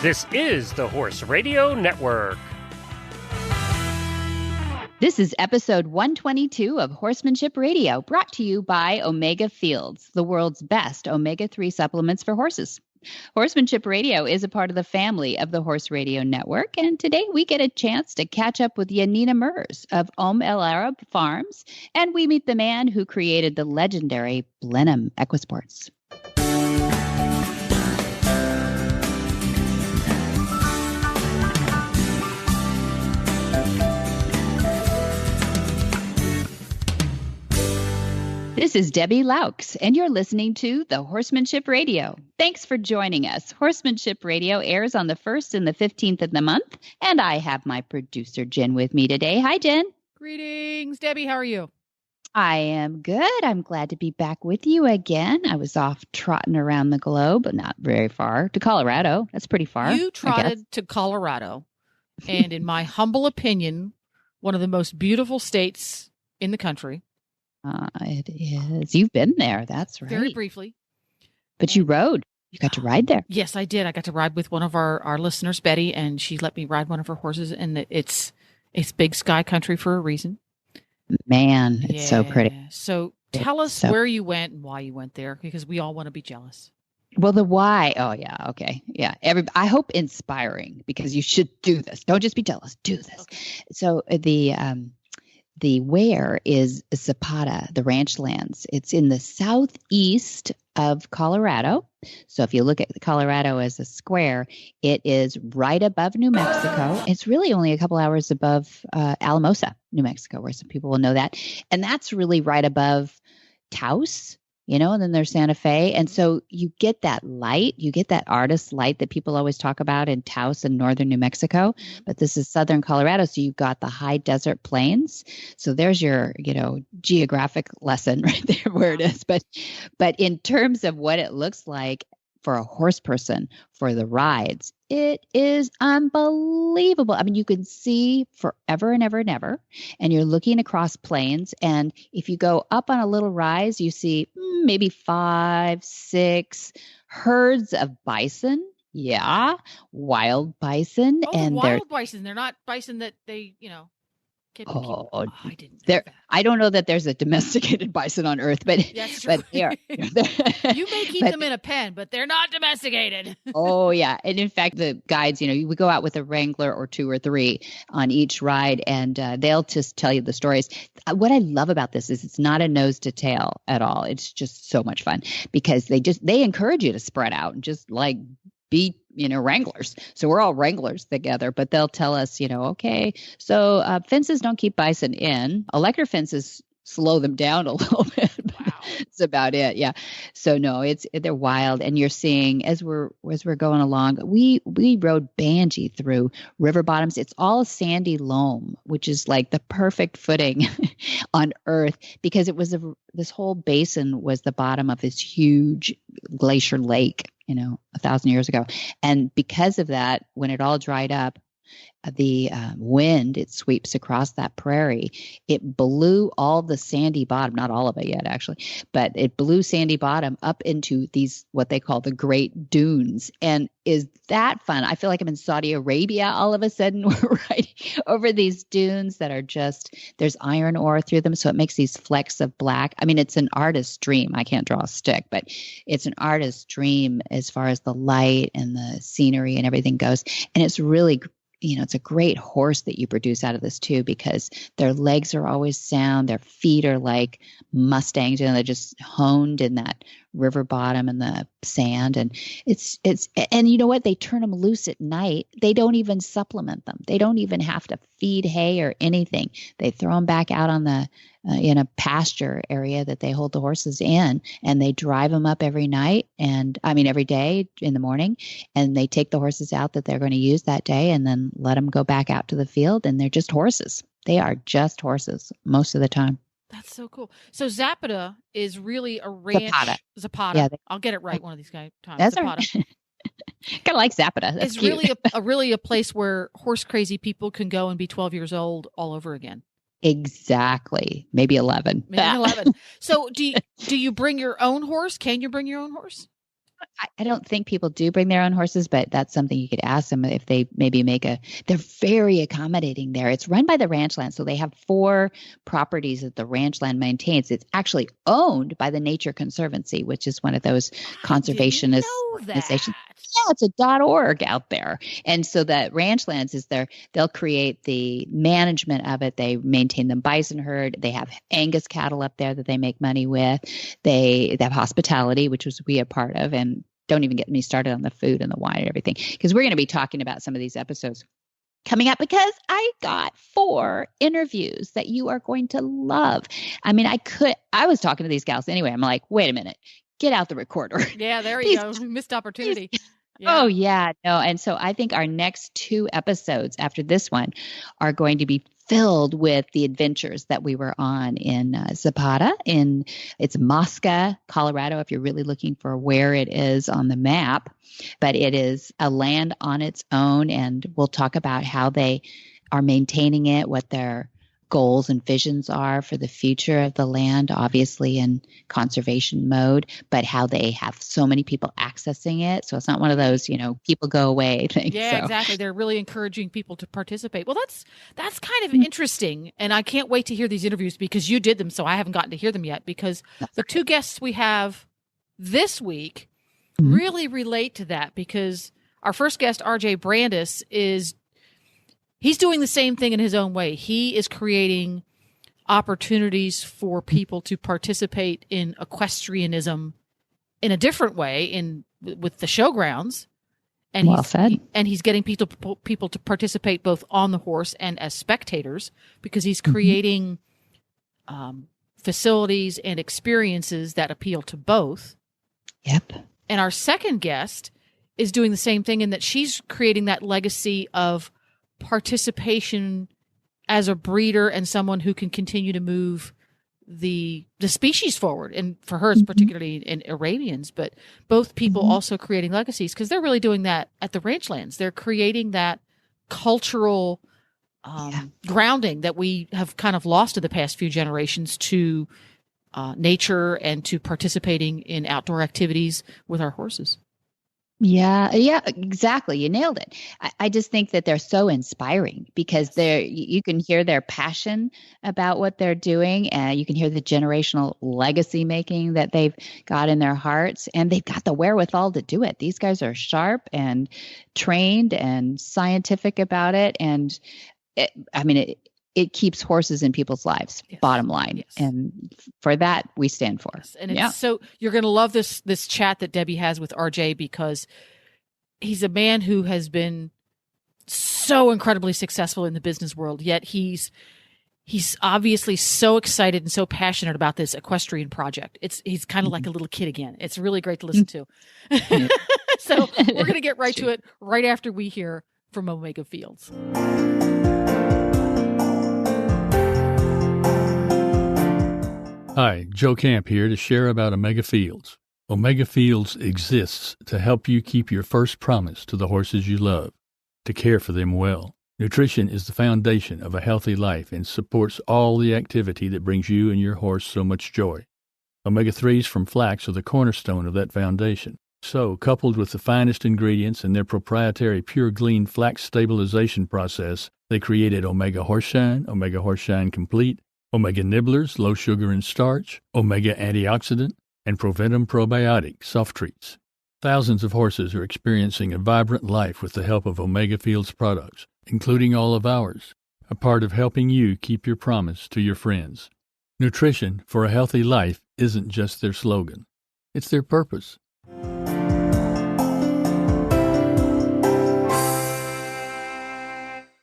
This is the Horse Radio Network. This is episode 122 of Horsemanship Radio, brought to you by Omega Fields, the world's best omega-3 supplements for horses. Horsemanship Radio is a part of the family of the Horse Radio Network, and today we get a chance to catch up with Yanina Mers of El Arab Farms, and we meet the man who created the legendary Blenheim Equisports. This is Debbie Laux, and you're listening to the Horsemanship Radio. Thanks for joining us. Horsemanship Radio airs on the 1st and the 15th of the month, and I have my producer, Jen, with me today. Hi, Jen. Greetings, Debbie. How are you? I am good. I'm glad to be back with you again. I was off trotting around the globe, but not very far, to Colorado. That's pretty far. You trotted to Colorado, and in my humble opinion, one of the most beautiful states in the country. It is. You've been there. That's right. Very briefly. But you rode. You got to ride there. Yes, I did. I got to ride with one of our listeners, Betty, and she let me ride one of her horses. And it's big sky country for a reason. Man, it's so pretty. So tell us where you went and why you went there, because we all want to be jealous. Well, the why. Oh, yeah. Okay. Yeah. I hope inspiring, because you should do this. Don't just be jealous. Do this. Okay. So the where is Zapata, the ranch lands. It's in the southeast of Colorado. So if you look at Colorado as a square, it is right above New Mexico. It's really only a couple hours above Alamosa, New Mexico, where some people will know that. And that's really right above Taos, and then there's Santa Fe. And so you get that light, you get that artist light that people always talk about in Taos and northern New Mexico. But this is southern Colorado. So you've got the high desert plains. So there's your, geographic lesson right there where it is. But in terms of what it looks like for a horse person, for the rides, it is unbelievable. I mean, you can see forever and ever and ever, and you're looking across plains. And if you go up on a little rise, you see maybe 5, 6 herds of bison. Yeah, wild bison. Oh, and wild bison. They're not bison that they, I didn't know that. I don't know that there's a domesticated bison on Earth, but that's true. But they are. You may keep them in a pen, but they're not domesticated. Oh yeah, and in fact, the guides, we go out with a wrangler or 2 or 3 on each ride, and they'll just tell you the stories. What I love about this is it's not a nose to tail at all. It's just so much fun because they encourage you to spread out and just be wranglers. So we're all wranglers together, but they'll tell us, okay, so fences don't keep bison in. Electric fences slow them down a little bit. Wow. That's about it. Yeah. So no, they're wild. And you're seeing as we're going along, we rode Banji through river bottoms. It's all sandy loam, which is like the perfect footing on Earth, because it was this whole basin was the bottom of this huge glacier lake, 1,000 years ago. And because of that, when it all dried up, the wind, it sweeps across that prairie. It blew all the sandy bottom, not all of it yet, actually, but it blew sandy bottom up into these, what they call the Great Dunes. And is that fun? I feel like I'm in Saudi Arabia all of a sudden. We're riding over these dunes that are there's iron ore through them. So it makes these flecks of black. I mean, it's an artist's dream. I can't draw a stick, but it's an artist's dream as far as the light and the scenery and everything goes. And it's really it's a great horse that you produce out of this too, because their legs are always sound. Their feet are like Mustangs, they're just honed in that river bottom and the sand. And and you know what? They turn them loose at night. They don't even supplement them. They don't even have to feed hay or anything. They throw them back out on the, in a pasture area that they hold the horses in, and they drive them up every night. And every day in the morning, and they take the horses out that they're going to use that day and then let them go back out to the field. And they're just horses. They are just horses most of the time. That's so cool. So Zapata is really a ranch. Zapata. Yeah, I'll get it right one of these times. That's Zapata. Kind of like Zapata. That's it's cute. really a place where horse crazy people can go and be 12 years old all over again. Exactly. Maybe 11. Maybe 11. So do you bring your own horse? Can you bring your own horse? I don't think people do bring their own horses, but that's something you could ask them if they maybe they're very accommodating there. It's run by the ranchland. So they have 4 properties that the ranchland maintains. It's actually owned by the Nature Conservancy, which is one of those conservationist organizations. Yeah, it's a .org out there. And so the ranchlands they'll create the management of it. They maintain the bison herd. They have Angus cattle up there that they make money with. They have hospitality, which was we a part of. And don't even get me started on the food and the wine and everything, because we're going to be talking about some of these episodes coming up, because I got 4 interviews that you are going to love. I mean, I was talking to these gals anyway. I'm like, wait a minute, get out the recorder. Yeah, there you go. Missed opportunity. Yeah. Oh, yeah. No. And so I think our next 2 episodes after this one are going to be filled with the adventures that we were on in Zapata. It's Mosca, Colorado, if you're really looking for where it is on the map. But it is a land on its own. And we'll talk about how they are maintaining it, what their goals and visions are for the future of the land, obviously in conservation mode, but how they have so many people accessing it. So it's not one of those, people go away things. Yeah, so. Exactly. They're really encouraging people to participate. Well, that's kind of interesting. And I can't wait to hear these interviews because you did them. So I haven't gotten to hear them yet, because the 2 guests we have this week really relate to that, because our first guest, RJ Brandis, he's doing the same thing in his own way. He is creating opportunities for people to participate in equestrianism in a different way with the showgrounds. And well said. And he's getting people to participate both on the horse and as spectators, because he's creating facilities and experiences that appeal to both. Yep. And our second guest is doing the same thing in that she's creating that legacy of participation as a breeder and someone who can continue to move the species forward. And for her, it's particularly in Arabians, but both people also creating legacies, because they're really doing that at the ranchlands. They're creating that cultural grounding that we have kind of lost in the past few generations to nature and to participating in outdoor activities with our horses. Yeah, exactly. You nailed it. I just think that they're so inspiring, because you can hear their passion about what they're doing, and you can hear the generational legacy making that they've got in their hearts, and they've got the wherewithal to do it. These guys are sharp and trained and scientific about it. And it keeps horses in people's lives, bottom line. Yes. And for that, we stand for. Yes. And so you're going to love this chat that Debbie has with RJ, because he's a man who has been so incredibly successful in the business world, yet he's obviously so excited and so passionate about this equestrian project. He's kind of like a little kid again. It's really great to listen to. So we're going to get right to it right after we hear from Omega Fields. Hi, Joe Camp here to share about Omega Fields. Omega Fields exists to help you keep your first promise to the horses you love, to care for them well. Nutrition is the foundation of a healthy life and supports all the activity that brings you and your horse so much joy. Omega-3s from flax are the cornerstone of that foundation. So, coupled with the finest ingredients and their proprietary Pure Glean flax stabilization process, they created Omega Horse Complete, Omega Nibblers, low sugar and starch, Omega Antioxidant, and Proventum Probiotic soft treats. Thousands of horses are experiencing a vibrant life with the help of Omega Fields products, including all of ours, a part of helping you keep your promise to your friends. Nutrition for a healthy life isn't just their slogan, it's their purpose.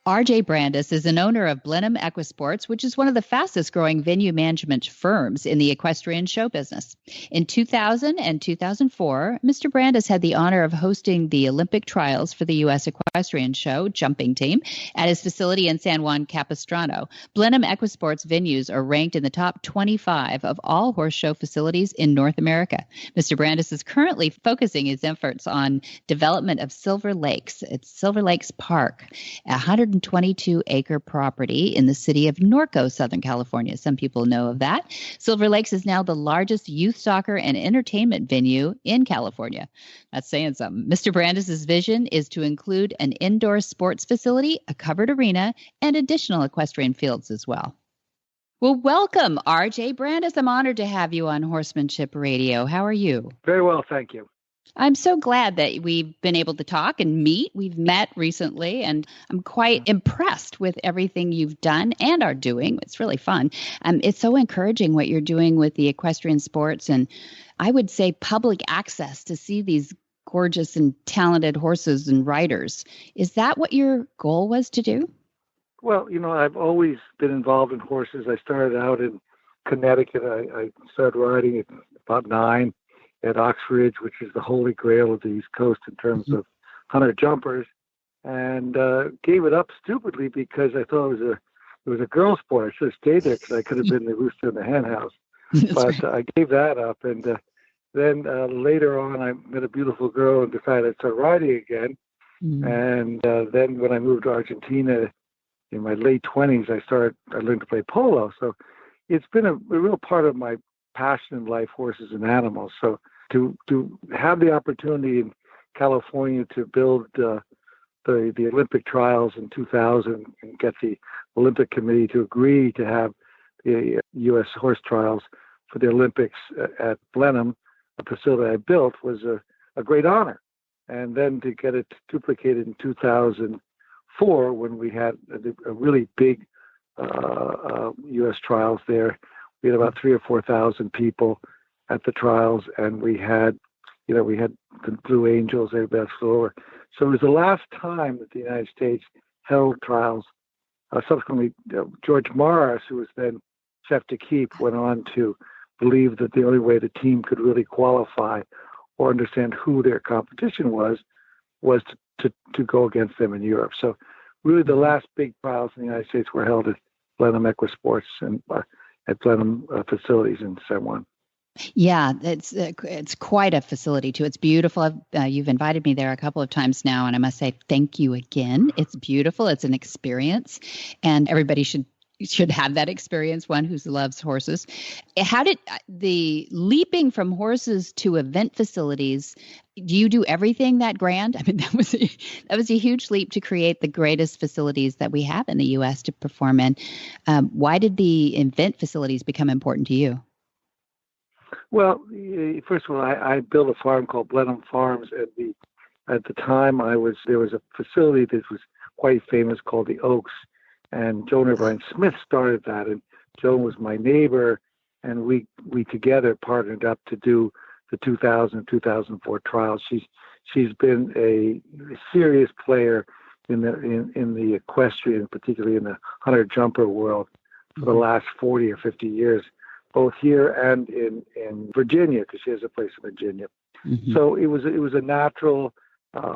RJ Brandis is an owner of Blenheim Equisports, which is one of the fastest growing venue management firms in the equestrian show business. In 2000 and 2004, Mr. Brandis had the honor of hosting the Olympic trials for the U.S. Equestrian Show jumping team at his facility in San Juan Capistrano. Blenheim Equisports venues are ranked in the top 25 of all horse show facilities in North America. Mr. Brandis is currently focusing his efforts on development of Silver Lakes. It's Silver Lakes Park, 150 122-acre property in the city of Norco, Southern California. Some people know of that. Silver Lakes is now the largest youth soccer and entertainment venue in California. That's saying something. Mr. Brandis' vision is to include an indoor sports facility, a covered arena, and additional equestrian fields as well. Well, welcome, R.J. Brandis. I'm honored to have you on Horsemanship Radio. How are you? Very well, thank you. I'm so glad that we've been able to talk and meet. We've met recently, and I'm quite impressed with everything you've done and are doing. It's really fun. It's so encouraging what you're doing with the equestrian sports, and I would say public access to see these gorgeous and talented horses and riders. Is that what your goal was to do? Well, I've always been involved in horses. I started out in Connecticut. I started riding at about 9 at Oxford, which is the holy grail of the East Coast in terms of hunter jumpers, and gave it up stupidly because I thought it was a girl sport. I should have stayed there because I could have been the rooster in the hen house. But I gave that up, and then later on, I met a beautiful girl and decided to start riding again. And then when I moved to Argentina in my late 20s, I learned to play polo. So it's been a real part of my passion in life, horses and animals. So to have the opportunity in California to build the Olympic trials in 2000 and get the Olympic Committee to agree to have the U.S. horse trials for the Olympics at Blenheim, a facility I built, was a great honor. And then to get it duplicated in 2004, when we had a really big U.S. trials there. We had about 3,000 or 4,000 people at the trials, and we had the Blue Angels, everybody flew over. So it was the last time that the United States held trials. Subsequently, George Morris, who was then chef de keep, went on to believe that the only way the team could really qualify or understand who their competition was to go against them in Europe. So really the last big trials in the United States were held at Blenheim Equisports and at Blenheim facilities in San Juan. Yeah, it's quite a facility too. It's beautiful. You've invited me there a couple of times now, and I must say thank you again. It's beautiful. It's an experience, and everybody should have that experience, one who loves horses. How did the leaping from horses to event facilities, do you do everything that grand? I mean, that was a huge leap to create the greatest facilities that we have in the U.S. to perform in. Why did the event facilities become important to you? Well, first of all, I built a farm called Blenheim Farms. At the time, there was a facility that was quite famous called the Oaks, and Joan Irvine Smith started that. And Joan was my neighbor, and we together partnered up to do the 2004 trials. She's been a serious player in the equestrian, particularly in the hunter jumper world, for the last 40 or 50 years. Both here and in Virginia, because she has a place in Virginia. Mm-hmm. So it was a natural.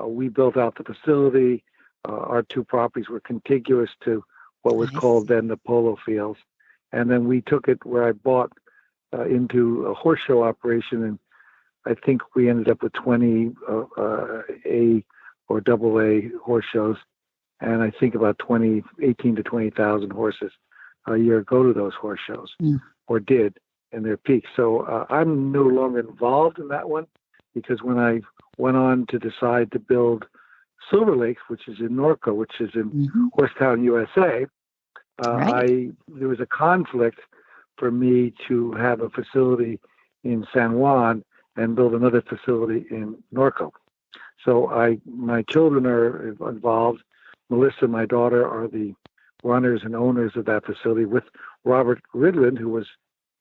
We built out the facility. Our two properties were contiguous to what was called then the polo fields, and then we took it where I bought into a horse show operation, and I think we ended up with 20 A or AA horse shows, and I think about 18 to 20,000 horses a year go to those horse shows. Mm. Or did in their peak. So I'm no longer involved in that one, because when I went on to decide to build Silver Lakes, which is in Norco, which is in Horsetown, USA, there was a conflict for me to have a facility in San Juan and build another facility in Norco. So my children are involved. Melissa, my daughter, are the runners and owners of that facility with Robert Ridland, who was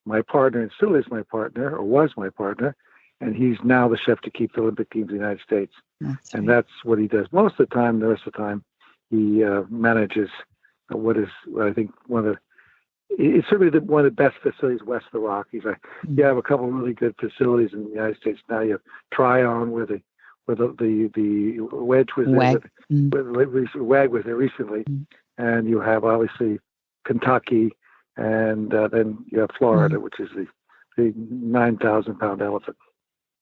my partner and still is my partner, or was my partner, and he's now the chef to keep the Olympic teams in the United States. That's what he does most of the time. The rest of the time, he manages what I think it's certainly one of the best facilities west of the Rockies. You have a couple of really good facilities in the United States now. You have Tryon, where the wedge was there, WAG was there recently, and you have obviously Kentucky, and then you have Florida, which is the 9,000-pound elephant.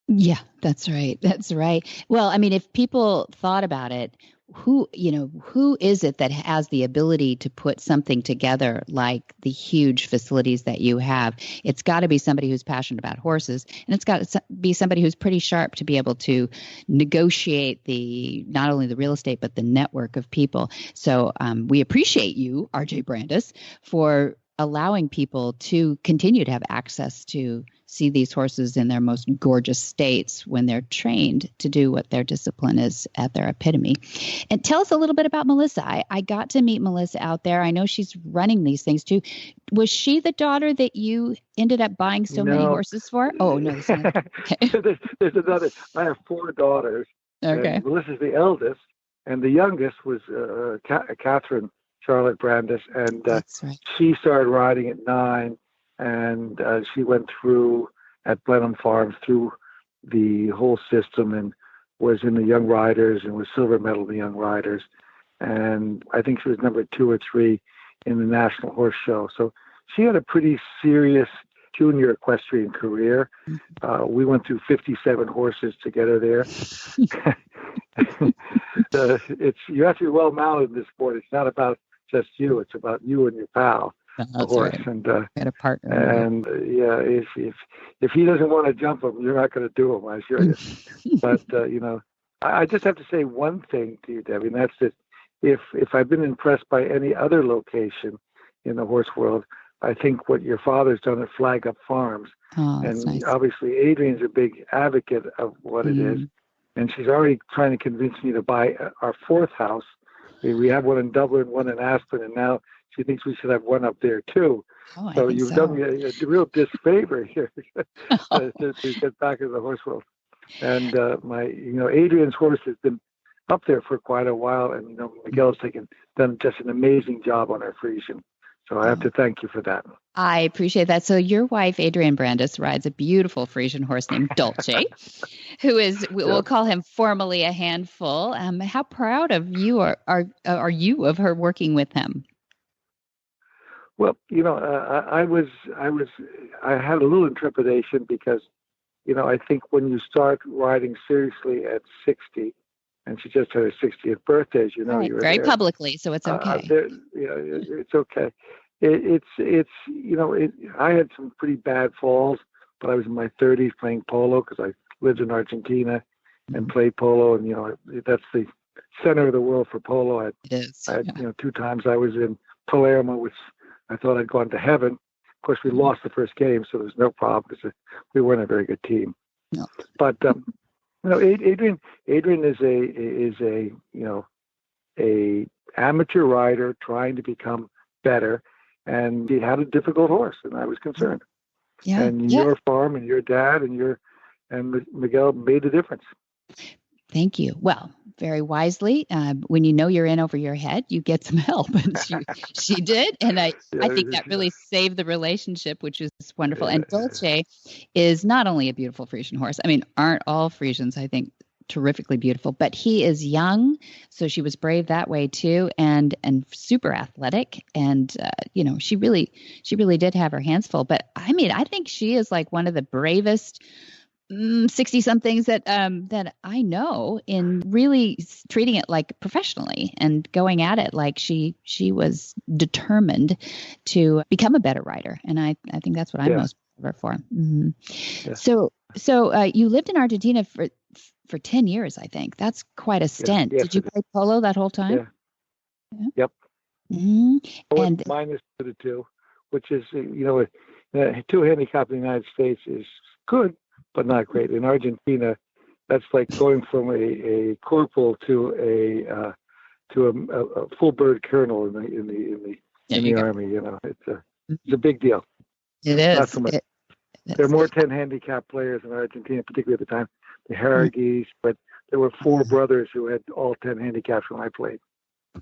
Yeah, that's right. That's right. Well, I mean, if people thought about it, who is it that has the ability to put something together like the huge facilities that you have? It's got to be somebody who's passionate about horses, and it's got to be somebody who's pretty sharp to be able to negotiate not only the real estate but the network of people. So we appreciate you, RJ Brandis, for allowing people to continue to have access to see these horses in their most gorgeous states when they're trained to do what their discipline is at their epitome. And tell us a little bit about Melissa. I got to meet Melissa out there. I know she's running these things too. Was she the daughter that you ended up buying so many horses for? Oh, no. Okay. There's another. I have 4 daughters. Okay. And Melissa's the eldest, and the youngest was Catherine Charlotte Brandis, and That's right. she started riding at 9, and she went through at Blenheim Farms through the whole system and was in the Young Riders and was silver medal in the Young Riders, and I think she was number 2 or 3 in the National Horse Show. So she had a pretty serious junior equestrian career. We went through 57 horses to get her there. You have to be well mounted in this sport. It's not about just you; it's about you and your pal, the horse. Right. And Got a partner. And if he doesn't want to jump him, you're not going to do him, I assure you. But I just have to say one thing to you, Debbie, and that's that if I've been impressed by any other location in the horse world, I think what your father's done at Flag Up Farms. Oh, that's And nice. obviously Adrian's a big advocate of what it is. And she's already trying to convince me to buy our 4th house. We have one in Dublin, one in Aspen, and now she thinks we should have one up there too. Oh, So you've done me a real disfavor here to get back into the horse world. And Adrian's horse has been up there for quite a while, and Miguel's done just an amazing job on our Frisian. So I have to thank you for that. I appreciate that. So your wife, Adrian Brandis, rides a beautiful Frisian horse named Dolce, who is, we'll call him formally a handful. How proud of you are you of her working with him? Well, I had a little intrepidation because, I think when you start riding seriously at 60, and she just had her 60th birthday, as you know, right. you were very there. Publicly, so it's okay. It's okay. I had some pretty bad falls, but I was in my 30s playing polo because I lived in Argentina and played polo, and that's the center of the world for polo. It is. I had 2 times I was in Palermo, which I thought I'd gone to heaven. Of course, we lost the first game, so there's no problem because we weren't a very good team. No. But Adrian is a amateur rider trying to become better, and he had a difficult horse, and I was concerned. Yeah. And your farm and your dad and Miguel made a difference. Thank you. Well, very wisely, when you know you're in over your head, you get some help, and she did, and I think that really saved the relationship, which is wonderful. And Dolce is not only a beautiful Frisian horse. I mean, aren't all Frisians, I think, terrifically beautiful, but he is young, so she was brave that way too, and super athletic, and she really did have her hands full. But I mean, I think she is like one of the bravest 60-somethings that I know, in really treating it like professionally and going at it like she was determined to become a better rider, and I think that's what I'm most proud of her for. Mm-hmm. Yeah. So you lived in Argentina for 10 years, I think. That's quite a stint. Yes, did you play polo that whole time? Yeah. Yep. Mm-hmm. And minus the 2, which is, 2 handicap in the United States is good, but not great. In Argentina, that's like going from a corporal to a full bird colonel in the army. It's a big deal. It is. Not so much. There are more 10 handicap players in Argentina, particularly at the time, the Harrogis, but there were 4 brothers who had all 10 handicaps when I played.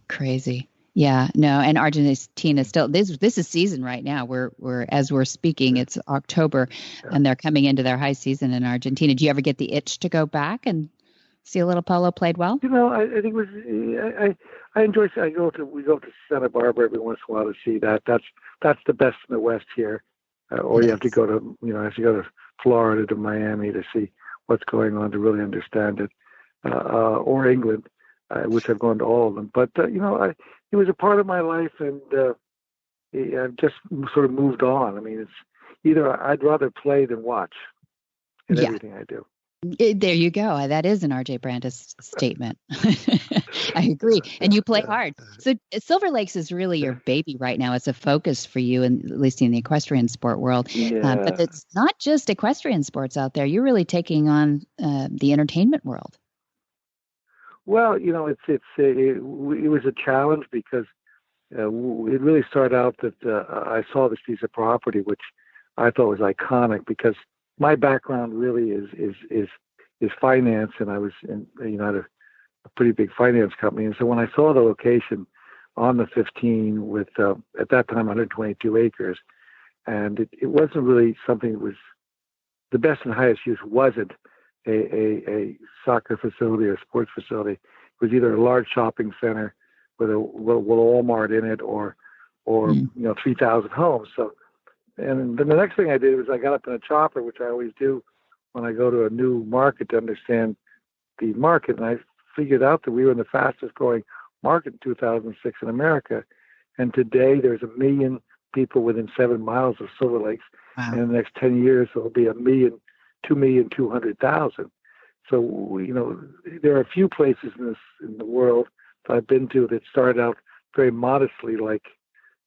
Crazy. Yeah, no, and Argentina still, this is season right now. We're as we're speaking, it's October, and they're coming into their high season in Argentina. Do you ever get the itch to go back and see a little polo played well? I think it was. I enjoy. We go to Santa Barbara every once in a while to see that. That's the best in the West here. Or you have to go to Florida, to Miami to see what's going on to really understand it, or England. which I've gone to all of them. But it was a part of my life, and I've just sort of moved on. I mean, it's either I'd rather play than watch in everything I do. There you go. That is an RJ Brandis statement. I agree. And you play hard. So Silver Lakes is really your baby right now. It's a focus for you, and at least in the equestrian sport world. But it's not just equestrian sports out there. You're really taking on the entertainment world. Well, it was a challenge because it really started out that I saw this piece of property, which I thought was iconic because my background really is finance, and I was in a pretty big finance company. And so when I saw the location on the 15 with at that time 122 acres, and it wasn't really something that was the best and highest use. Wasn't a soccer facility or sports facility. It was either a large shopping center with a Walmart in it, or 3,000 homes. So. And then the next thing I did was I got up in a chopper, which I always do when I go to a new market to understand the market. And I figured out that we were in the fastest growing market in 2006 in America. And today there's 1 million people within 7 miles of Silver Lakes. Wow. And in the next 10 years, there'll be 2,200,000. So, there are a few places in the world that I've been to that started out very modestly, like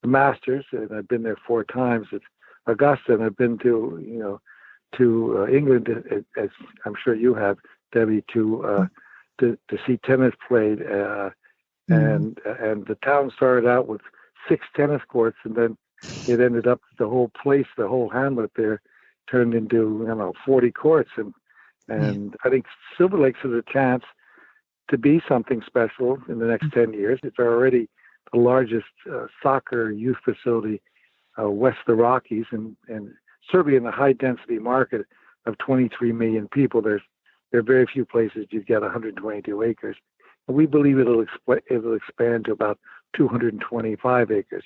the Masters, and I've been there 4 times. It's Augusta, and I've been to England, as I'm sure you have, Debbie, to see tennis played, and the town started out with 6 tennis courts, and then it ended up the whole place, the whole hamlet there, turned into 40 courts, and I think Silver Lakes has a chance to be something special in the next 10 years. It's already the largest soccer youth facility west of the Rockies, and certainly in the high-density market of 23 million people, there are very few places you'd get 122 acres. And we believe it'll expand to about 225 acres.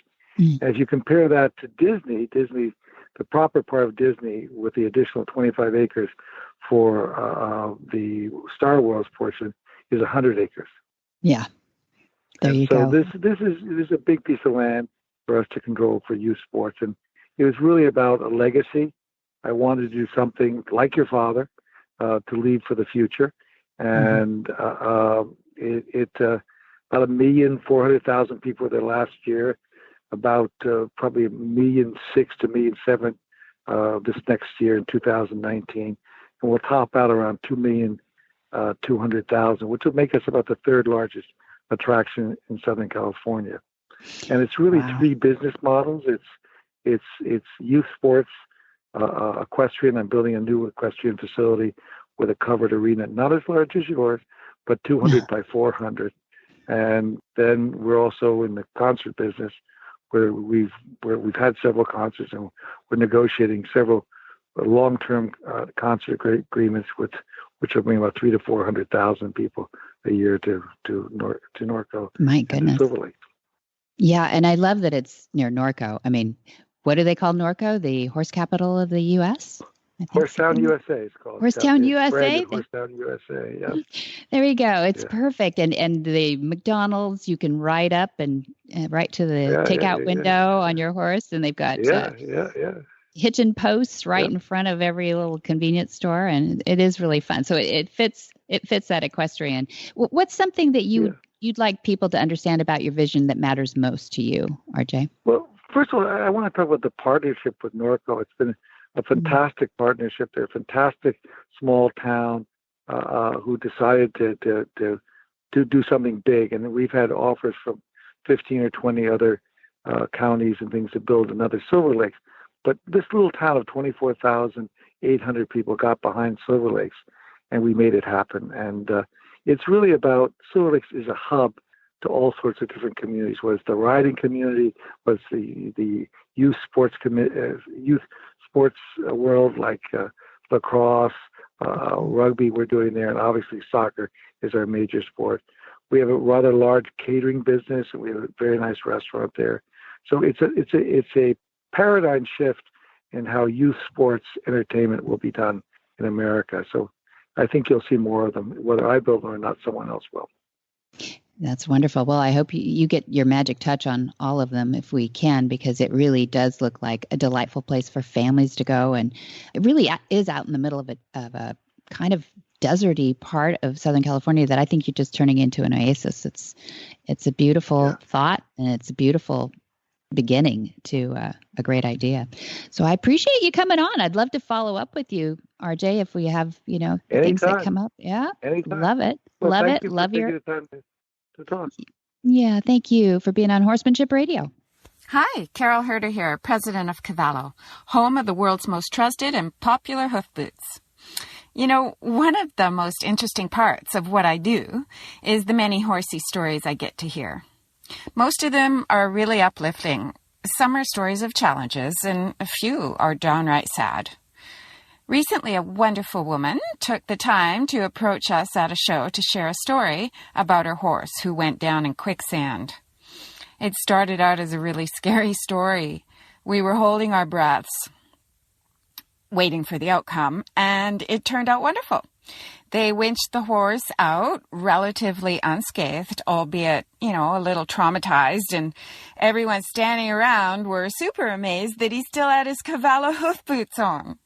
As you compare that to Disney, the proper part of Disney, with the additional 25 acres for the Star Wars portion, is 100 acres. Yeah. There you go. So this is a big piece of land for us to control for youth sports, and it was really about a legacy. I wanted to do something like your father, to leave for the future, and about 1,400,000 people there last year, about probably 1,600,000 to 1,700,000 this next year in 2019, and we'll top out around 2,200,000, which will make us about the 3rd largest attraction in Southern California. And it's really 3 business models. It's youth sports, equestrian. I'm building a new equestrian facility with a covered arena, not as large as yours, but 200 by 400. And then we're also in the concert business, where we've had several concerts, and we're negotiating several long-term concert agreements which will bring about 300,000 to 400,000 people a year to Norco. My goodness. Silver Lake. Yeah, and I love that it's near Norco. I mean, what do they call Norco? The horse capital of the U.S.? Horsetown, USA is called. Horsetown, USA? Horsetown, USA, yeah. There you go. It's perfect. And the McDonald's, you can ride up and right to the takeout window on your horse, and they've got hitching posts right in front of every little convenience store, and it is really fun. So it fits that equestrian. What's something that you'd like people to understand about your vision that matters most to you, RJ? Well, first of all, I want to talk about the partnership with Norco. It's been a fantastic partnership. They're a fantastic small town who decided to do something big, and we've had offers from 15 or 20 other counties and things to build another Silver Lakes. But this little town of 24,800 people got behind Silver Lakes, and we made it happen. And it's really about, Silver Lakes is a hub to all sorts of different communities, whether it's the riding community, whether it's the youth sports world, like lacrosse, rugby we're doing there, and obviously soccer is our major sport. We have a rather large catering business, and we have a very nice restaurant there. So it's a paradigm shift in how youth sports entertainment will be done in America. So I think you'll see more of them, whether I build them or not, someone else will. That's wonderful. Well, I hope you get your magic touch on all of them if we can, because it really does look like a delightful place for families to go. And it really is out in the middle of a kind of deserty part of Southern California that I think you're just turning into an oasis. It's a beautiful thought, and it's a beautiful beginning to a great idea. So I appreciate you coming on. I'd love to follow up with you, RJ, if we have, things that come up. Yeah. Anytime. Love it. Well, love thank it. you for Love taking your the time to talk. Yeah, thank you for being on Horsemanship Radio. Hi, Carol Herder here, president of Cavallo, home of the world's most trusted and popular hoof boots. One of the most interesting parts of what I do is the many horsey stories I get to hear. Most of them are really uplifting. Some are stories of challenges, and a few are downright sad. Recently, a wonderful woman took the time to approach us at a show to share a story about her horse who went down in quicksand. It started out as a really scary story. We were holding our breaths, waiting for the outcome, and it turned out wonderful. They winched the horse out relatively unscathed, albeit, a little traumatized, and everyone standing around were super amazed that he still had his Cavallo hoof boots on.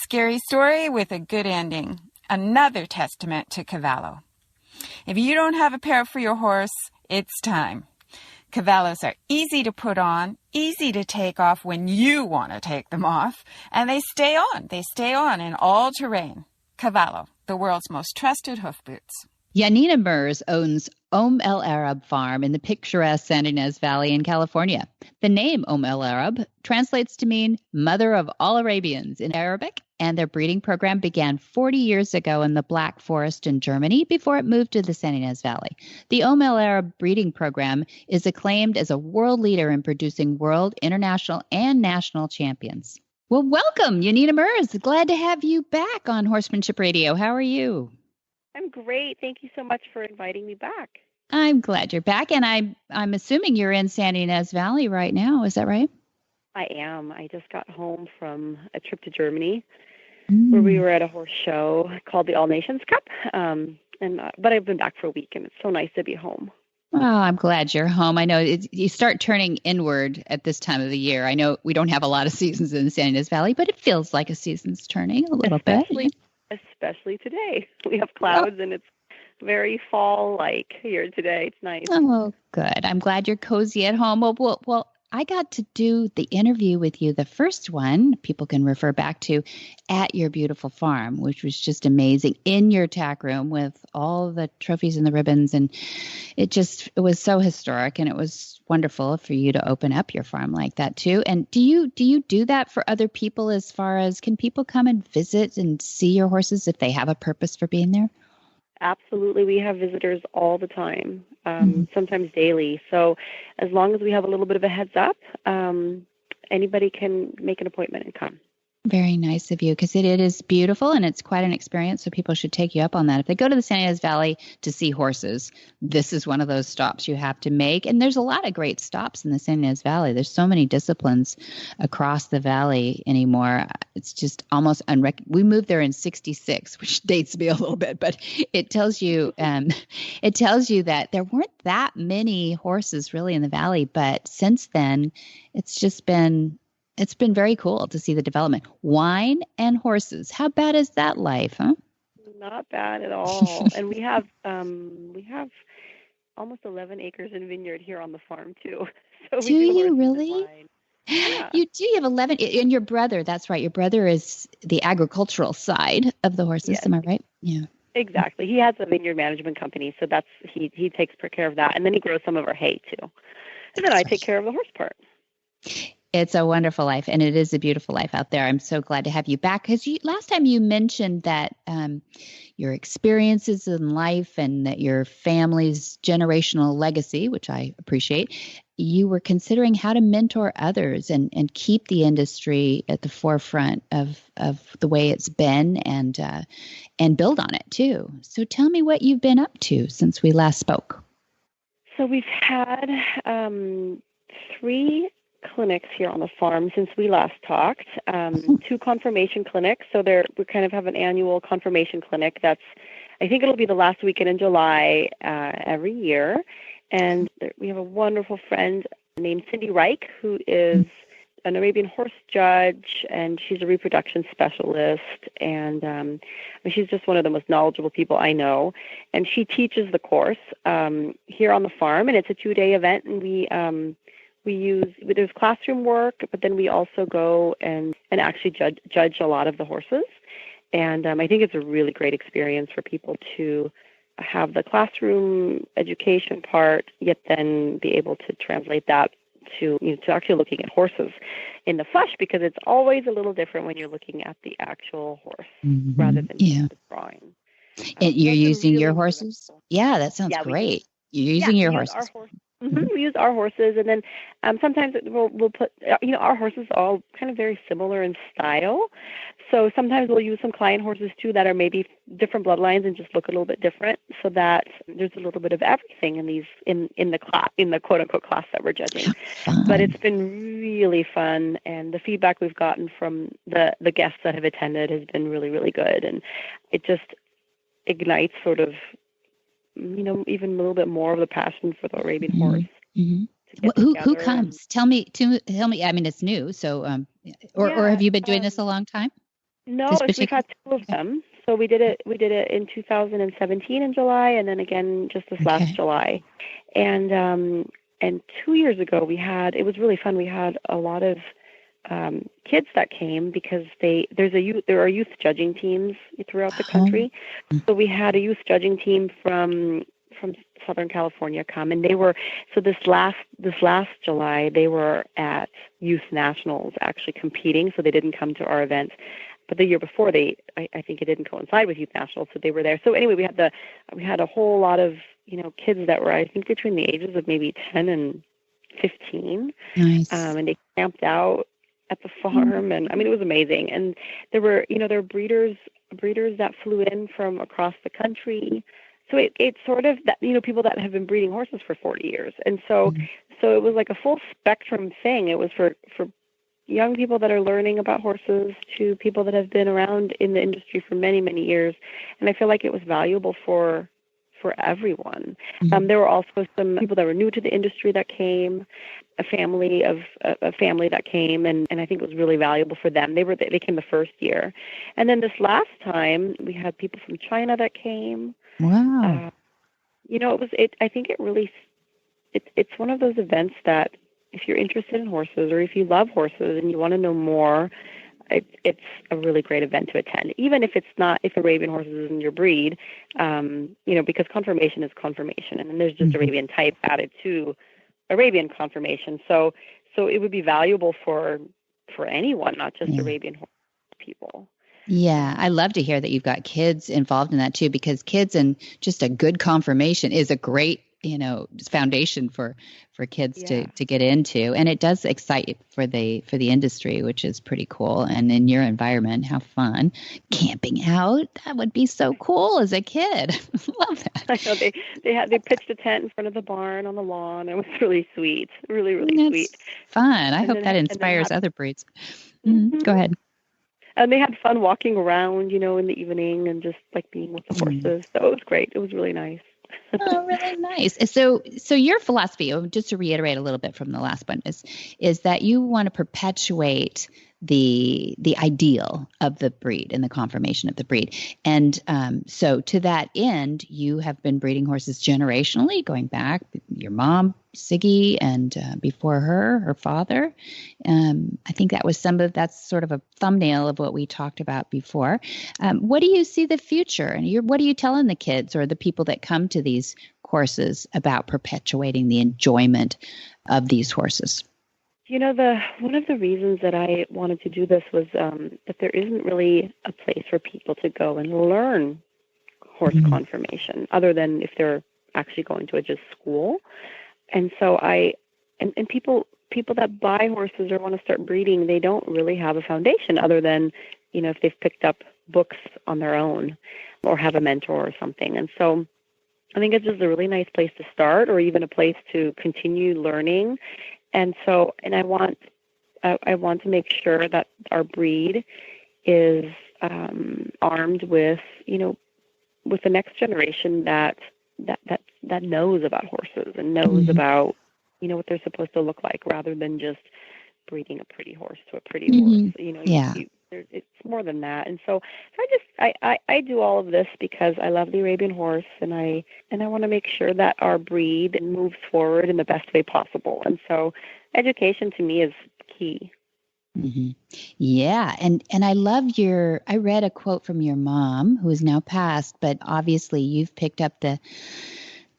Scary story with a good ending. Another testament to Cavallo. If you don't have a pair for your horse, it's time. Cavallos are easy to put on, easy to take off when you want to take them off, and they stay on. They stay on in all terrain. Cavallo, the world's most trusted hoof boots. Yanina Mers owns El Arab Farm in the picturesque San Ynez Valley in California. The name El Arab translates to mean mother of all Arabians in Arabic, and their breeding program began 40 years ago in the Black Forest in Germany before it moved to the San Ynez Valley. The El Arab breeding program is acclaimed as a world leader in producing world, international, and national champions. Well, welcome, Yanina Mers. Glad to have you back on Horsemanship Radio. How are you? I'm great. Thank you so much for inviting me back. I'm glad you're back, and I'm assuming you're in San Ynez Valley right now. Is that right? I am. I just got home from a trip to Germany where we were at a horse show called the All Nations Cup. But I've been back for a week, and it's so nice to be home. Oh, I'm glad you're home. I know you start turning inward at this time of the year. I know we don't have a lot of seasons in the San Ynez Valley, but it feels like a season's turning a little bit. Especially today. We have clouds, and it's very fall-like here today. It's nice. Oh, good. I'm glad you're cozy at home. Well, I got to do the interview with you, the first one, people can refer back to, at your beautiful farm, which was just amazing, in your tack room with all the trophies and the ribbons. And it was so historic, and it was wonderful for you to open up your farm like that too. And do you do that for other people, as far as, can people come and visit and see your horses if they have a purpose for being there? Absolutely. We have visitors all the time, sometimes daily. So as long as we have a little bit of a heads up, anybody can make an appointment and come. Very nice of you, because it is beautiful and it's quite an experience. So people should take you up on that. If they go to the San Ynez Valley to see horses, this is one of those stops you have to make. And there's a lot of great stops in the San Ynez Valley. There's so many disciplines across the valley anymore. It's just almost we moved there in '66, which dates me a little bit, but it tells you that there weren't that many horses really in the valley. But since then, it's been very cool to see the development. Wine and horses. How bad is that life, huh? Not bad at all. And we have almost 11 acres in vineyard here on the farm too. So do you really? Yeah. You do. You have 11. And your brother, that's right. Your brother is the agricultural side of the horses. Yes. Am I right? Yeah. Exactly. He has a vineyard management company, so he takes care of that, and then he grows some of our hay too. And then I take care of the horse part. It's a wonderful life, and it is a beautiful life out there. I'm so glad to have you back, because last time you mentioned that your experiences in life and that your family's generational legacy, which I appreciate, you were considering how to mentor others and keep the industry at the forefront of the way it's been, and build on it too. So tell me what you've been up to since we last spoke. So we've had 3 clinics here on the farm since we last talked. 2 confirmation clinics. So we kind of have an annual confirmation clinic that's I think it'll be the last weekend in July every year. And we have a wonderful friend named Cindy Reich, who is an Arabian horse judge, and she's a reproduction specialist. And she's just one of the most knowledgeable people I know. And she teaches the course here on the farm, and it's a 2-day event. And there's classroom work, but then we also go and actually judge a lot of the horses. And I think it's a really great experience for people to have the classroom education part, yet then be able to translate that to actually looking at horses in the flesh, because it's always a little different when you're looking at the actual horse rather than the drawing. And you're using your horses? Yeah, that sounds great. You're using your horses. We use our horses, and then sometimes we'll put, our horses are all kind of very similar in style. So sometimes we'll use some client horses too that are maybe different bloodlines and just look a little bit different, so that there's a little bit of everything in these in the class, in the quote unquote class that we're judging. But it's been really fun, and the feedback we've gotten from the guests that have attended has been really, really good, and it just ignites sort of even a little bit more of the passion for the Arabian horse. Who comes? Tell me. I mean, it's new, so or have you been doing this a long time? No, we've had 2 of them. So we did it in 2017 in July, and then again just this last July. And 2 years ago it was really fun. We had a lot of kids that came because there are youth judging teams throughout the country. So we had a youth judging team from Southern California come, and they were, so this last July they were at Youth Nationals actually competing, so they didn't come to our event. But the year before, I think it didn't coincide with Youth Nationals, so they were there. So anyway, we had a whole lot of kids that were, I think, between the ages of maybe 10 and 15. Nice. And they camped out at the farm, and I mean, it was amazing. And there were breeders that flew in from across the country. So it's sort of that, people that have been breeding horses for 40 years. And so it was like a full spectrum thing. It was for young people that are learning about horses to people that have been around in the industry for many, many years. And I feel like it was valuable for everyone. There were also some people that were new to the industry that came, a family that came, and I think it was really valuable for them. They came the first year. And then this last time we had people from China that came. Wow. I think it's one of those events that if you're interested in horses, or if you love horses and you want to know more, it's a really great event to attend, even if Arabian horses isn't your breed, because conformation is conformation, and then there's just Arabian type added to Arabian conformation. So it would be valuable for anyone, not just Arabian horse people. Yeah, I love to hear that you've got kids involved in that too, because kids and just a good conformation is a great foundation for kids to get into, and it does excite for the industry, which is pretty cool. And in your environment, how fun camping out, that would be so cool as a kid. Love that. I know they pitched a tent in front of the barn on the lawn. It was really sweet, really, really sweet, fun. I hope that inspires other breeds. Go ahead. And they had fun walking around, in the evening, and just like being with the horses. So it was great. It was really nice. Oh, really nice. So your philosophy, just to reiterate a little bit from the last one, is that you want to perpetuate the ideal of the breed and the conformation of the breed. And so to that end, you have been breeding horses generationally, going back, your mom, Siggy, and before her father. I think that's sort of a thumbnail of what we talked about before. What do you see the future? And what are you telling the kids or the people that come to these courses about perpetuating the enjoyment of these horses? One of the reasons that I wanted to do this was that there isn't really a place for people to go and learn horse conformation, other than if they're actually going to a just school. And so and people that buy horses or want to start breeding, they don't really have a foundation other than, if they've picked up books on their own or have a mentor or something. And so I think it's just a really nice place to start, or even a place to continue learning. And so, and I want to make sure that our breed is armed with, with the next generation that knows about horses and knows about, what they're supposed to look like, rather than just breeding a pretty horse to a pretty horse. It's more than that. And so I do all of this because I love the Arabian horse, and I want to make sure that our breed moves forward in the best way possible. And so education to me is key. Mm-hmm. Yeah. And I love I read a quote from your mom, who is now passed, but obviously you've picked up the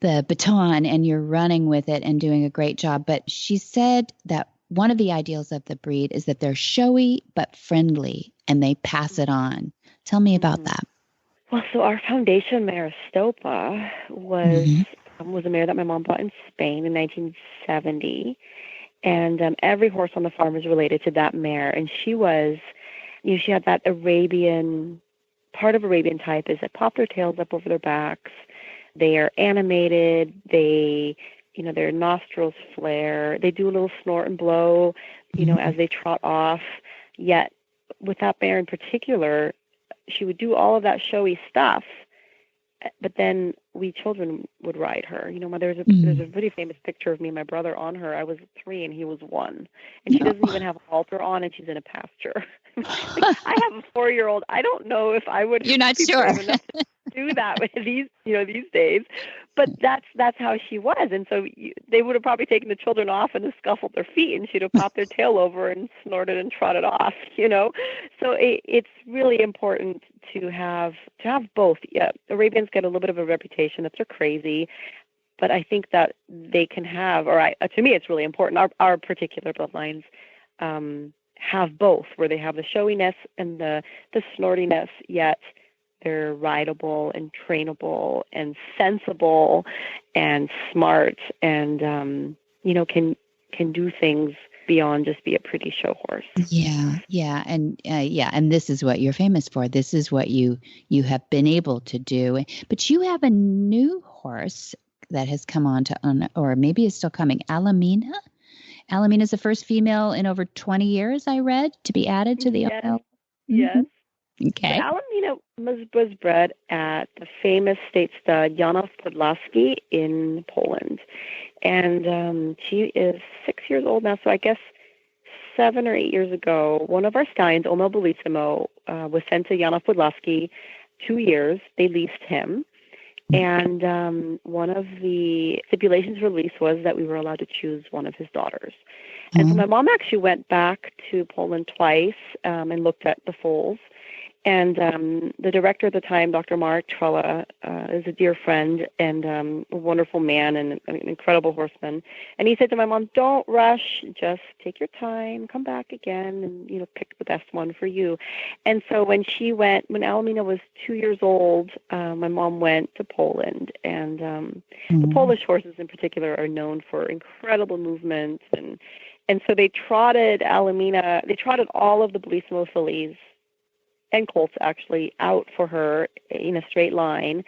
baton and you're running with it and doing a great job. But she said that one of the ideals of the breed is that they're showy but friendly, and they pass it on. Tell me about that. Well, so our foundation mare, Stopa, was a mare that my mom bought in Spain in 1970. And every horse on the farm is related to that mare. And she was, she had that Arabian, part of Arabian type is that pop their tails up over their backs. They are animated. They, their nostrils flare. They do a little snort and blow, as they trot off. Yet with that mare in particular, she would do all of that showy stuff, but then we children would ride her. There's a really famous picture of me and my brother on her. I was 3 and he was 1, and she doesn't even have a halter on, and she's in a pasture. I have a 4-year-old. I don't know if I would. You're not sure. Enough to do that with these days, but that's how she was. And so they would have probably taken the children off and scuffled their feet, and she'd have popped their tail over and snorted and trotted off. So it's really important to have both. Yeah, Arabians get a little bit of a reputation that they're crazy, but I think that they can have, to me, it's really important. Our particular bloodlines have both, where they have the showiness and the snortiness, yet they're rideable and trainable and sensible and smart, and can do things beyond just be a pretty show horse. Yeah, and this is what you're famous for. This is what you have been able to do. But you have a new horse that has come on or maybe is still coming, Alamina. Alamina is the first female in over 20 years, I read, to be added to the OL. Yes. Okay. So Alamina was bred at the famous state stud Janov Podlaski in Poland. And she is 6 years old now, so I guess 7 or 8 years ago, one of our stallions, Omel Bellissimo, was sent to Janov Podlaski 2 years. They leased him. And one of the stipulations for lease was that we were allowed to choose one of his daughters. And so my mom actually went back to Poland twice and looked at the foals. And the director at the time, Dr. Mark Trella, is a dear friend and a wonderful man and an incredible horseman. And he said to my mom, "Don't rush, just take your time, come back again, and pick the best one for you." And so when Alamina was 2 years old, my mom went to Poland, and the Polish horses in particular are known for incredible movement, and so they trotted Alamina. They trotted all of the Bellissimo fillies and colts actually out for her in a straight line,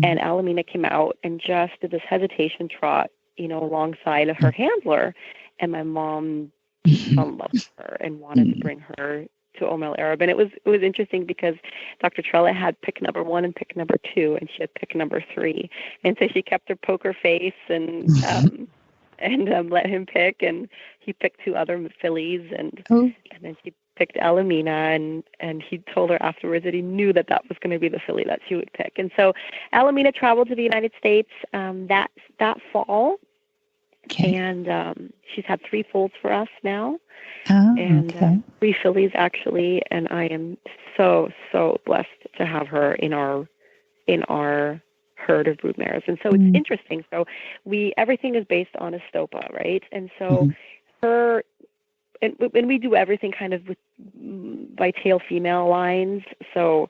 and Alamina came out and just did this hesitation trot, alongside of her handler, and my mom fell in love with her and wanted to bring her to Omel Arab. And it was interesting because Dr. Trella had pick number 1 and pick number 2, and she had pick number 3, and so she kept her poker face and let him pick, and he picked 2 other fillies, and then she picked Alamina, and he told her afterwards that he knew that was going to be the filly that she would pick. And so Alamina traveled to the United States that fall, and she's had 3 foals for us now, and 3 fillies actually, and I am so blessed to have her in our herd of brood mares. And so it's interesting. So everything is based on a Stopa, right? And so her. And we do everything kind of by tail female lines. So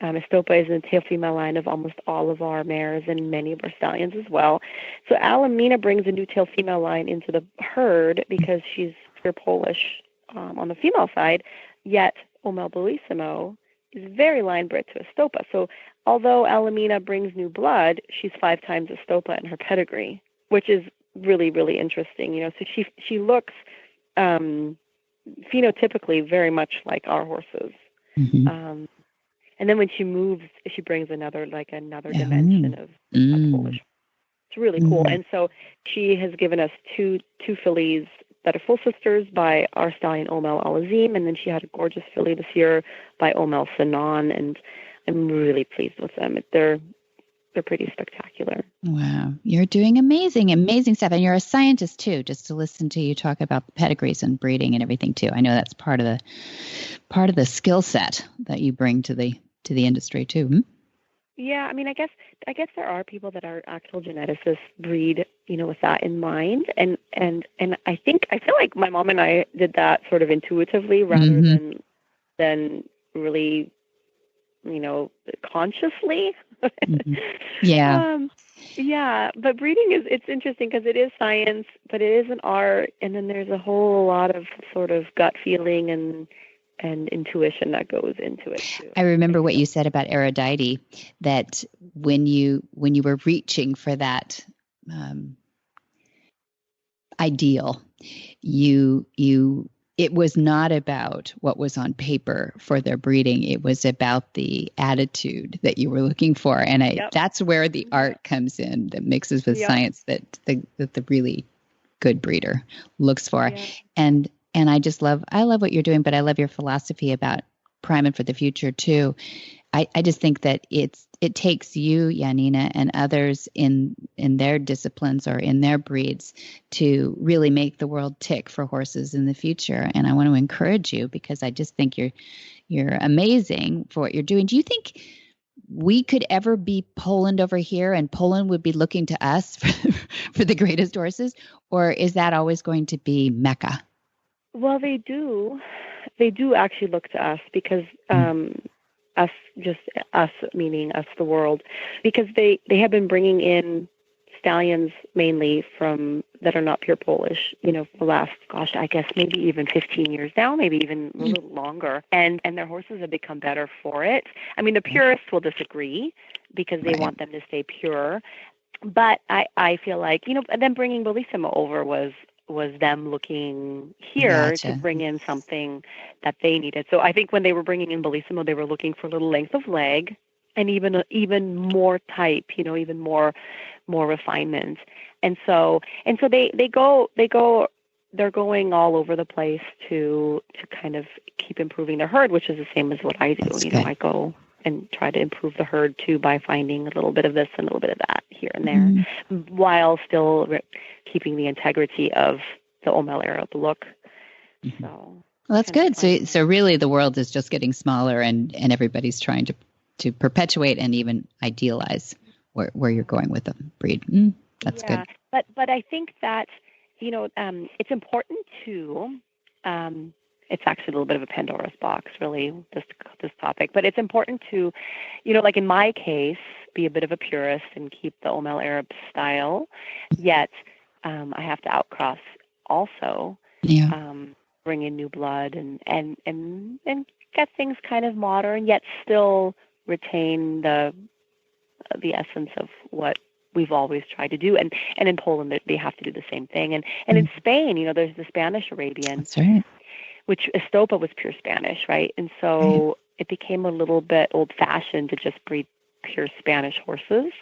Estopa is in the tail female line of almost all of our mares and many of our stallions as well. So Alamina brings a new tail female line into the herd because she's pure Polish on the female side, yet Omel Bellissimo is very line bred to Estopa. So although Alamina brings new blood, she's 5 times Estopa in her pedigree, which is really, really interesting. So she looks phenotypically very much like our horses. And And then when she moves, she brings another dimension of Polish. It's really cool. And so she has given us two fillies that are full sisters by our stallion Omel Alazim, and then she had a gorgeous filly this year by Omel Sanan, and I'm really pleased with them. They're pretty spectacular. Wow. You're doing amazing stuff. And you're a scientist too, just to listen to you talk about the pedigrees and breeding and everything too. I know that's part of the skill set that you bring to the industry too. Yeah, I mean, I guess there are people that are actual geneticists, breed, with that in mind, and I feel like my mom and I did that sort of intuitively rather than really, consciously. Yeah. Yeah, but breeding it's interesting because it is science, but it is an art, and then there's a whole lot of sort of gut feeling and intuition that goes into it too. I remember what you said about Aphrodite, that when you were reaching for that ideal, it was not about what was on paper for their breeding. It was about the attitude that you were looking for, and that's where the art comes in, that mixes with science, that the really good breeder looks for. Yeah. And I love what you're doing, but I love your philosophy about priming for the future too. I just think that it takes you, Janina, and others in their disciplines or in their breeds to really make the world tick for horses in the future. And I want to encourage you, because I just think you're amazing for what you're doing. Do you think we could ever be Poland over here and Poland would be looking to us for the greatest horses? Or is that always going to be Mecca? Well, they do actually look to us, because us meaning us, the world, because they have been bringing in stallions mainly from that are not pure Polish, for the last, I guess maybe even 15 years now, maybe even a little longer. And their horses have become better for it. I mean, the purists will disagree because they want them to stay pure. But I feel like, them bringing Bellissimo over was them looking here to bring in something that they needed. So I think when they were bringing in Bellissimo, they were looking for a little length of leg and even more type, even more refinement. And so they're going all over the place to kind of keep improving their herd, which is the same as what I do. I go and try to improve the herd too by finding a little bit of this and a little bit of that here and there, while still keeping the integrity of the Omel Arab look. So well, that's good. So really, the world is just getting smaller, and everybody's trying to perpetuate and even idealize where you're going with the breed. That's good. But I think that it's important to. It's actually a little bit of a Pandora's box, really, this topic. But it's important to, like in my case, be a bit of a purist and keep the Omel Arab style. Yet I have to outcross also, bring in new blood and get things kind of modern, yet still retain the essence of what we've always tried to do. And in Poland, they have to do the same thing. And in Spain, there's the Spanish Arabian. That's right. Which Estopa was pure Spanish, right? And so it became a little bit old-fashioned to just breed pure Spanish horses.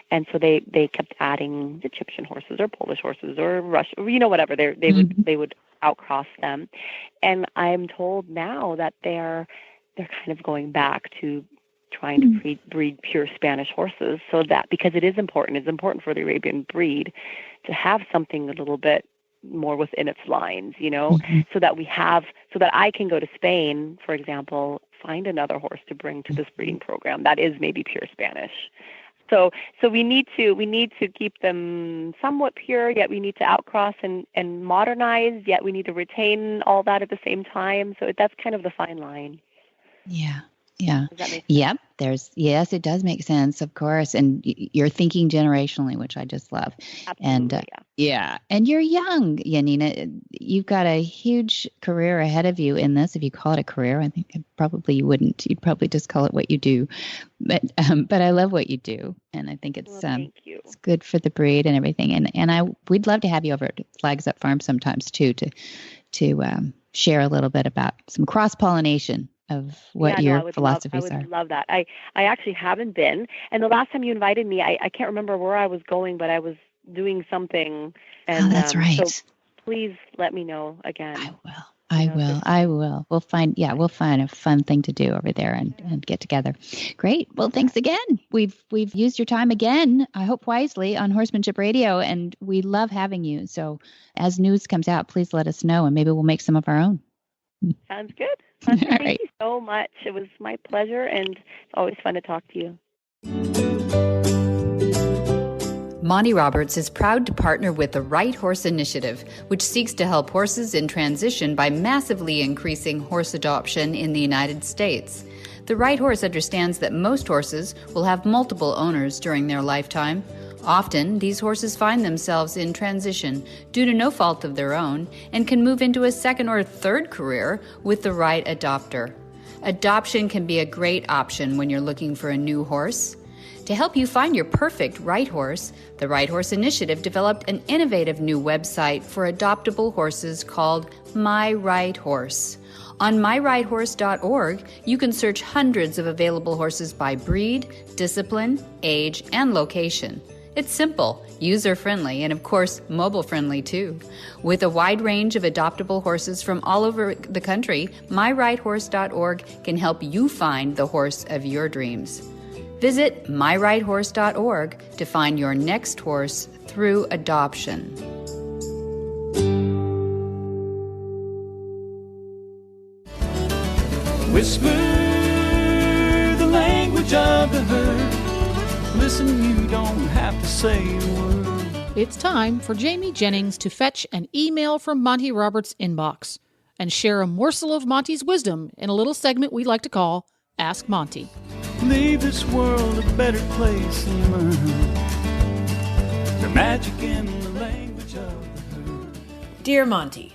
And so they kept adding Egyptian horses or Polish horses or Russian, whatever. They would outcross them. And I'm told now that they're kind of going back to trying to breed pure Spanish horses, so that, because it's important for the Arabian breed to have something a little bit more within its lines, so that I can go to Spain, for example, find another horse to bring to this breeding program that is maybe pure Spanish. So we need to keep them somewhat pure, yet we need to outcross and modernize, yet we need to retain all that at the same time. So that's kind of the fine line. Yeah. Yeah. Does that make sense? Yep. Yes, it does make sense, of course. And you're thinking generationally, which I just love. Absolutely, and and you're young, Janina. You've got a huge career ahead of you in this. If you call it a career, I think probably you wouldn't. You'd probably just call it what you do. But I love what you do, and I think it's thank you. It's good for the breed and everything. And we'd love to have you over at Flags Up Farm sometimes too, to share a little bit about some cross pollination of what your philosophies are. I would love that. I actually haven't been. And the last time you invited me, I can't remember where I was going, but I was doing something. And, that's right. So please let me know again. I will. We'll find a fun thing to do over there and get together. Great. Well, thanks again. We've used your time again, I hope wisely, on Horsemanship Radio, and we love having you. So as news comes out, please let us know, and maybe we'll make some of our own. Sounds good. Thank you so much. It was my pleasure, and it's always fun to talk to you. Monty Roberts is proud to partner with the Right Horse Initiative, which seeks to help horses in transition by massively increasing horse adoption in the United States. The Right Horse understands that most horses will have multiple owners during their lifetime. Often, these horses find themselves in transition due to no fault of their own and can move into a second or third career with the right adopter. Adoption can be a great option when you're looking for a new horse. To help you find your perfect right horse, the Right Horse Initiative developed an innovative new website for adoptable horses called My Right Horse. On myrightsthorse.org, you can search hundreds of available horses by breed, discipline, age, and location. It's simple, user-friendly, and of course, mobile-friendly too. With a wide range of adoptable horses from all over the country, myrightsthorse.org can help you find the horse of your dreams. Visit myrightsthorse.org to find your next horse through adoption. Whisper the language of the herd. Listen, you don't have to say a word. It's time for Jamie Jennings to fetch an email from Monty Roberts' inbox and share a morsel of Monty's wisdom in a little segment we like to call Ask Monty. Leave this world a better place than mine. The magic in the language of the herd. Dear Monty,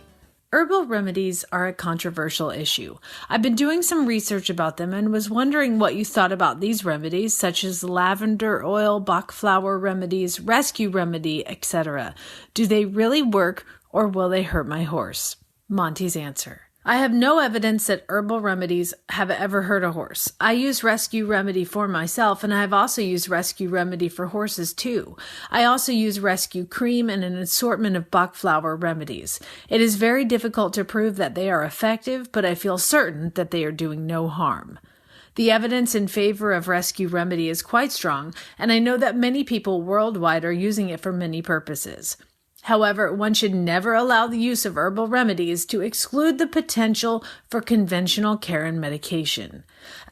herbal remedies are a controversial issue. I've been doing some research about them and was wondering what you thought about these remedies, such as lavender oil, Bach flower remedies, rescue remedy, etc. Do they really work, or will they hurt my horse? Monty's answer. I have no evidence that herbal remedies have ever hurt a horse. I use rescue remedy for myself, and I have also used rescue remedy for horses too. I also use rescue cream and an assortment of Bach flower remedies. It is very difficult to prove that they are effective, but I feel certain that they are doing no harm. The evidence in favor of rescue remedy is quite strong, and I know that many people worldwide are using it for many purposes. However, one should never allow the use of herbal remedies to exclude the potential for conventional care and medication.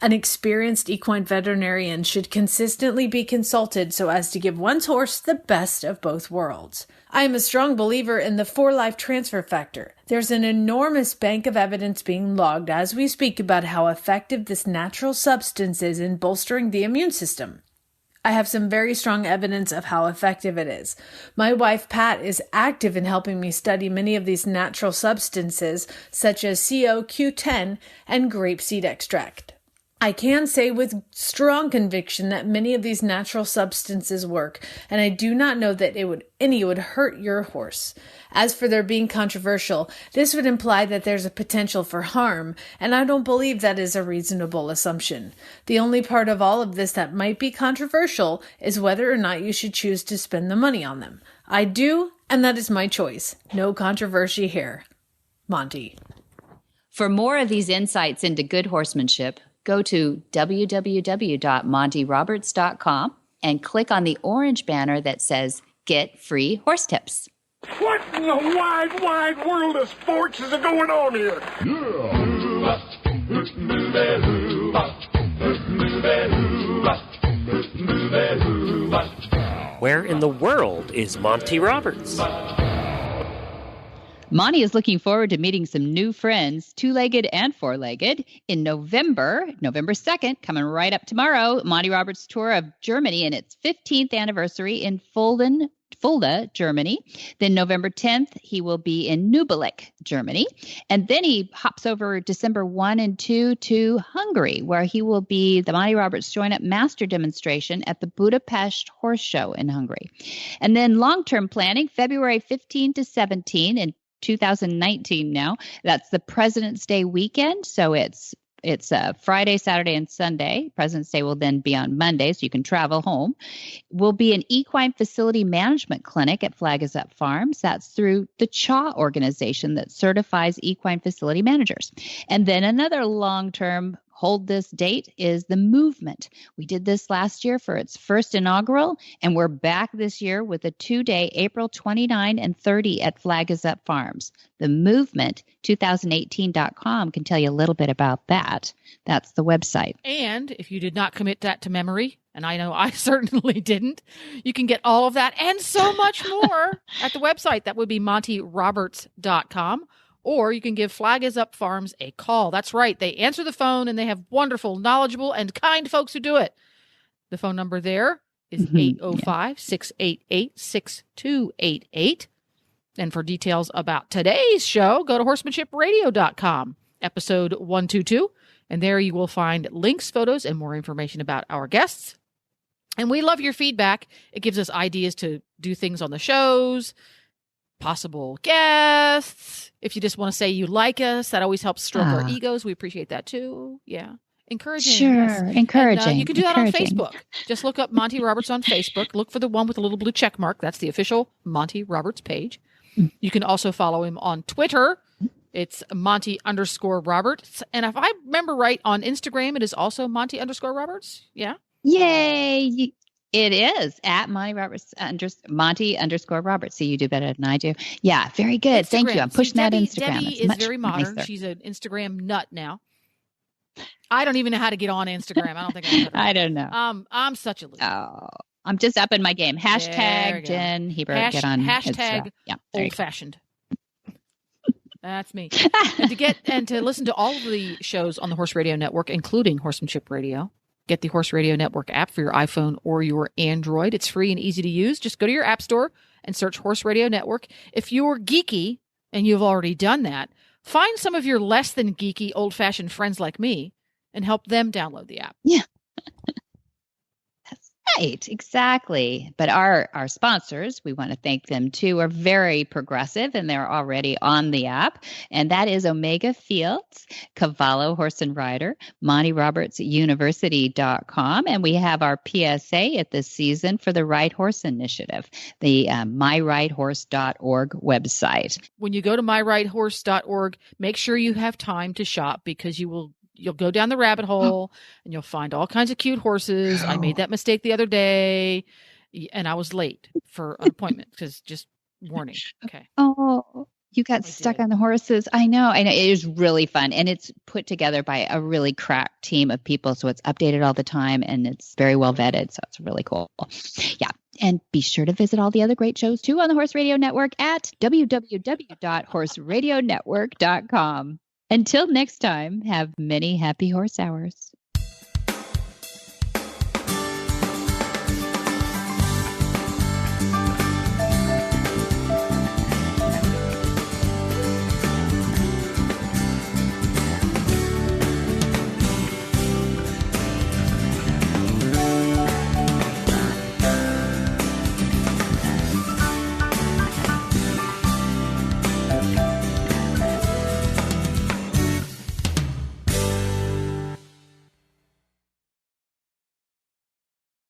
An experienced equine veterinarian should consistently be consulted so as to give one's horse the best of both worlds. I am a strong believer in the for-life transfer factor. There's an enormous bank of evidence being logged as we speak about how effective this natural substance is in bolstering the immune system. I have some very strong evidence of how effective it is. My wife, Pat, is active in helping me study many of these natural substances, such as CoQ10 and grapeseed extract. I can say with strong conviction that many of these natural substances work, and I do not know that any would hurt your horse. As for their being controversial, this would imply that there's a potential for harm, and I don't believe that is a reasonable assumption. The only part of all of this that might be controversial is whether or not you should choose to spend the money on them. I do, and that is my choice. No controversy here. Monty. For more of these insights into good horsemanship, go to www.montyroberts.com and click on the orange banner that says Get Free Horse Tips. What in the wide, wide world of sports is going on here? Where in the world is Monty Roberts? Monty is looking forward to meeting some new friends, two-legged and four-legged, in November 2nd, coming right up tomorrow, Monty Roberts' tour of Germany and its 15th anniversary in Fulda, Germany. Then November 10th, he will be in Nübelek, Germany. And then he hops over December 1 and 2 to Hungary, where he will be the Monty Roberts Join-Up Master Demonstration at the Budapest Horse Show in Hungary. And then long-term planning, February 15 to 17 in 2019 now. That's the President's Day weekend. So it's It's Friday, Saturday, and Sunday. President's Day will then be on Monday, so you can travel home. Will be an equine facility management clinic at Flag is Up Farms. That's through the CHA organization that certifies equine facility managers. And then another long-term hold this date is the movement. We did this last year for its first inaugural, and we're back this year with a 2-day, April 29 and 30 at Flag is Up Farms. The movement, 2018.com, can tell you a little bit about that. That's the website. And if you did not commit that to memory, and I know I certainly didn't, you can get all of that and so much more at the website. That would be MontyRoberts.com. Or you can give Flag is Up Farms a call. That's right. They answer the phone, and they have wonderful, knowledgeable, and kind folks who do it. The phone number there is 805-688-6288. And for details about today's show, go to horsemanshipradio.com, episode 122. And there you will find links, photos, and more information about our guests. And we love your feedback. It gives us ideas to do things on the shows, possible guests. If you just want to say you like us, that always helps stroke our egos. We appreciate that too. Yeah. Encouraging. Sure. Yes. Encouraging. And, you can do that on Facebook. Just look up Monty Roberts on Facebook. Look for the one with the little blue check mark. That's the official Monty Roberts page. You can also follow him on Twitter. It's Monty_Roberts. And if I remember right, on Instagram, it is also Monty_Roberts. Yeah. Yay. It is at Monty_Roberts. So you do better than I do. Yeah. Very good. Instagram. Thank you. I'm pushing that Instagram. Debbie it's is much very modern. nicer. She's an Instagram nut now. I don't even know how to get on Instagram. I don't think I know. I don't know. I'm such a loser. Oh, I'm just up in my game. Hashtag Jen Hebert. Get on. Hashtag old fashioned. That's me. and to listen to all of the shows on the Horse Radio Network, including Horsemanship Radio, get the Horse Radio Network app for your iPhone or your Android. It's free and easy to use. Just go to your app store and search Horse Radio Network. If you're geeky, and you've already done that, find some of your less than geeky, old-fashioned friends like me and help them download the app. Yeah. That's right. Exactly. But our sponsors, we want to thank them too, are very progressive, and they're already on the app. And that is Omega Fields, Cavallo Horse and Rider, MontyRobertsUniversity.com. And we have our PSA at this season for the Right Horse Initiative, the myrightHorse.org website. When you go to myrightHorse.org, make sure you have time to shop, because you'll go down the rabbit hole and you'll find all kinds of cute horses. I made that mistake the other day, and I was late for an appointment, because just warning. Okay. Oh, you got stuck on the horses. I know. It is really fun. And it's put together by a really crack team of people. So it's updated all the time, and it's very well vetted. So it's really cool. Yeah. And be sure to visit all the other great shows too on the Horse Radio Network at www.horseradionetwork.com. Until next time, have many happy horse hours.